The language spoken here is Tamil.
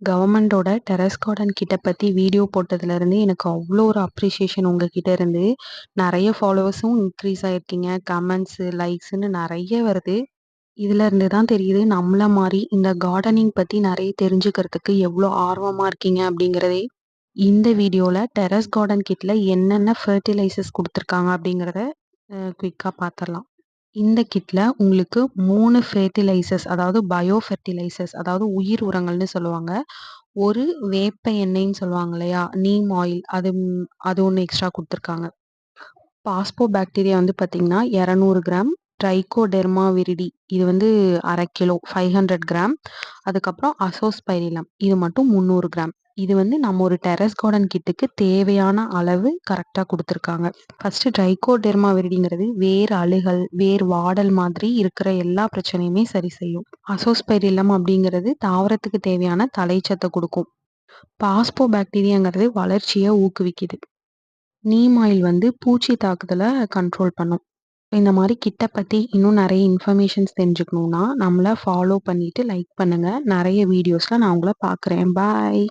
கவர்மெண்டோட டெரஸ் கார்டன் கிட்ட பத்தி வீடியோ போட்டதுலேருந்து எனக்கு அவ்வளோ ஒரு அப்ரிஷியேஷன் உங்ககிட்ட இருந்து. நெறைய ஃபாலோவர்ஸும் இன்க்ரீஸ் ஆயிருக்கீங்க. கமெண்ட்ஸு, லைக்ஸ்ன்னு நெறைய வருது. இதுல இருந்து தான் தெரியுது நம்மள மாரி இந்த கார்டனிங் பத்தி நெறைய தெரிஞ்சுக்கிறதுக்கு எவ்வளோ ஆர்வமா இருக்கீங்க அப்படிங்கிறதே. இந்த வீடியோல டெரஸ் கார்டன் கிட்ல என்னென்ன ஃபெர்டிலைசர்ஸ் குடுத்துருக்காங்க அப்படிங்கிறத குயிக்கா பாத்துரலாம். இந்த கிட்ல உங்களுக்கு 3 ஃபெர்டிலைசர்ஸ் அதாவது பயோ ஃபெர்டிலைசர்ஸ் அதாவது உயிர் உரங்கள்னு சொல்லுவாங்க. ஒரு வேப்ப எண்ணெய்ன்னு சொல்லுவாங்க இல்லையா? நீம் ஆயில் அது ஒண்ணு எக்ஸ்ட்ரா குடுத்துருக்காங்க. பாஸ்போபாக்டீரியா வந்து பார்த்தீங்கன்னா 200 கிராம். ட்ரைகோடெர்மா விரிடி இது வந்து 1/2 கிலோ 500 கிராம். அதுக்கப்புறம் அசோஸ்பைரிலம் இது மட்டும் 300 கிராம். இது வந்து நம்ம ஒரு டெரஸ் கார்டன் கிட்டுக்கு தேவையான அளவு கரெக்ட்டா குடுத்துருக்காங்க. ஃபர்ஸ்ட்டு ட்ரைகோடெர்மா விரிடிங்கிறது வேர் அழுகல், வேர் வாடல் மாதிரி இருக்கிற எல்லா பிரச்சனையுமே சரி செய்யும். அசோஸ்பைரிலம் அப்படிங்கிறது தாவரத்துக்கு தேவையான தழைச்சத்த குடுக்கும். பாஸ்போபாக்டீரியாங்கிறது வளர்ச்சிய ஊக்குவிக்குது. நீம் ஆயில் வந்து பூச்சி தாக்குதல கண்ட்ரோல் பண்ணும். இந்த மாரி கிட்ட பத்தி இன்னும் நெறைய இன்ஃபர்மேஷன்ஸ் தெரிஞ்சுக்கணும்னா, நம்மள ஃபாலோ பண்ணிட்டு லைக் பண்ணுங்க. நெறைய வீடியோஸ்ல நான் உங்கள பார்க்குறேன். பாய்.